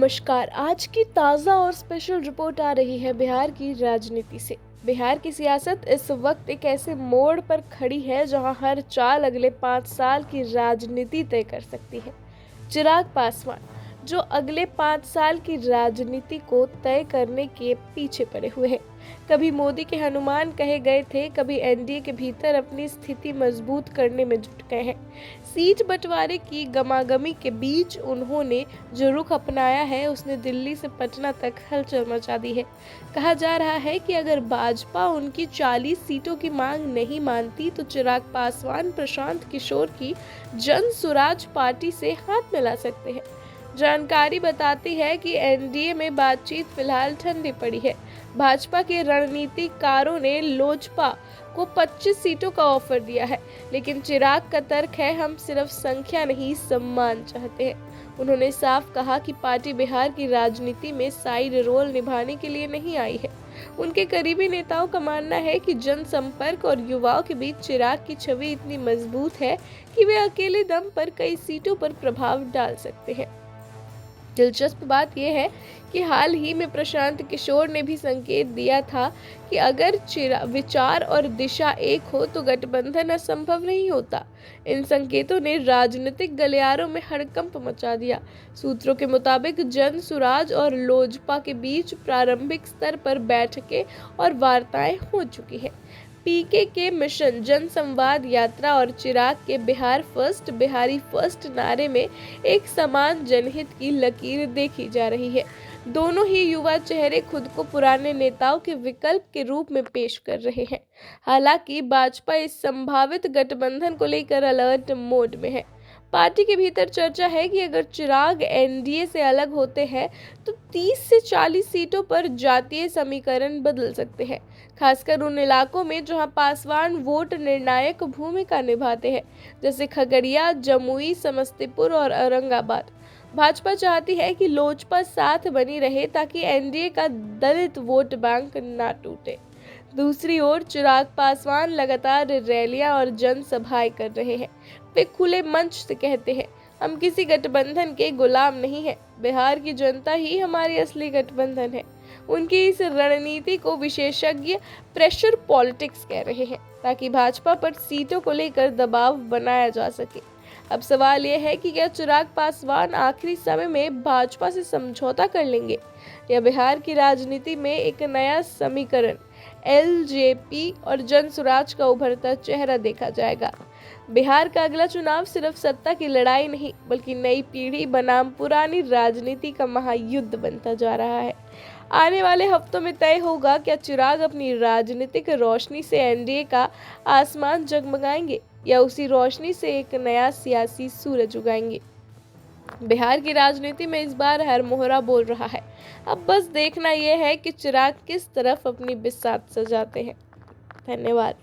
नमस्कार। आज की ताज़ा और स्पेशल रिपोर्ट आ रही है बिहार की राजनीति से। बिहार की सियासत इस वक्त एक ऐसे मोड़ पर खड़ी है जहां हर चाल अगले 5 साल की राजनीति तय कर सकती है। चिराग पासवान जो अगले 5 साल की राजनीति को तय करने के पीछे पड़े हुए हैं। कभी मोदी के हनुमान कहे गए थे, कभी एनडीए के भीतर अपनी स्थिति मजबूत करने में जुट गए हैं। सीट बंटवारे की गमागमी के बीच उन्होंने जो रुख अपनाया है उसने दिल्ली से पटना तक हलचल मचा दी है। कहा जा रहा है कि अगर भाजपा उनकी 40 सीटों की मांग नहीं मानती तो चिराग पासवान प्रशांत किशोर की जन सुराज पार्टी से हाथ मिला सकते हैं। जानकारी बताती है कि एनडीए में बातचीत फिलहाल ठंडी पड़ी है। भाजपा के रणनीतिकारों ने लोजपा को 25 सीटों का ऑफर दिया है, लेकिन चिराग का तर्क है, हम सिर्फ संख्या नहीं सम्मान चाहते हैं। उन्होंने साफ कहा कि पार्टी बिहार की राजनीति में साइड रोल निभाने के लिए नहीं आई है। उनके करीबी नेताओं का मानना है कि जनसंपर्क और युवाओं के बीच चिराग की छवि इतनी मजबूत है कि वे अकेले दम पर कई सीटों पर प्रभाव डाल सकते हैं। दिलचस्प बात यह है कि हाल ही में प्रशांत किशोर ने भी संकेत दिया था कि अगर विचार और दिशा एक हो तो गठबंधन असंभव नहीं होता। इन संकेतों ने राजनीतिक गलियारों में हड़कंप मचा दिया। सूत्रों के मुताबिक जन सुराज और लोजपा के बीच प्रारंभिक स्तर पर बैठकें और वार्ताएं हो चुकी हैं। पीके के मिशन जन संवाद यात्रा और चिराग के बिहार फर्स्ट बिहारी फर्स्ट नारे में एक समान जनहित की लकीर देखी जा रही है। दोनों ही युवा चेहरे खुद को पुराने नेताओं के विकल्प के रूप में पेश कर रहे हैं। हालांकि भाजपा इस संभावित गठबंधन को लेकर अलर्ट मोड में है। पार्टी के भीतर चर्चा है कि अगर चिराग एनडीए से अलग होते हैं तो 30 से 40 सीटों पर जातीय समीकरण बदल सकते हैं, खासकर उन इलाकों में जहां पासवान वोट निर्णायक भूमिका निभाते हैं, जैसे खगड़िया, जमुई, समस्तीपुर और औरंगाबाद। भाजपा चाहती है कि लोजपा साथ बनी रहे ताकि एनडीए का दलित वोट बैंक ना टूटे। दूसरी ओर चिराग पासवान लगातार रैलियां और जनसभाएं कर रहे हैं। वे खुले मंच से कहते हैं, हम किसी गठबंधन के गुलाम नहीं हैं, बिहार की जनता ही हमारी असली गठबंधन है। उनकी इस रणनीति को विशेषज्ञ प्रेशर पॉलिटिक्स कह रहे हैं, ताकि भाजपा पर सीटों को लेकर दबाव बनाया जा सके। अब सवाल यह है कि क्या चिराग पासवान आखिरी समय में भाजपा से समझौता कर लेंगे या बिहार की राजनीति में एक नया समीकरण एलजेपी और जनसुराज का उभरता चेहरा देखा जाएगा। बिहार का अगला चुनाव सिर्फ सत्ता की लड़ाई नहीं बल्कि नई पीढ़ी बनाम पुरानी राजनीति का महायुद्ध बनता जा रहा है। आने वाले हफ्तों में तय होगा क्या चिराग अपनी राजनीतिक रोशनी से एनडीए का आसमान जगमगाएंगे या उसी रोशनी से एक नया सियासी सूरज उगाएंगे। बिहार की राजनीति में इस बार हर मोहरा बोल रहा है। अब बस देखना यह है कि चिराग किस तरफ अपनी बिसात सजाते हैं। धन्यवाद।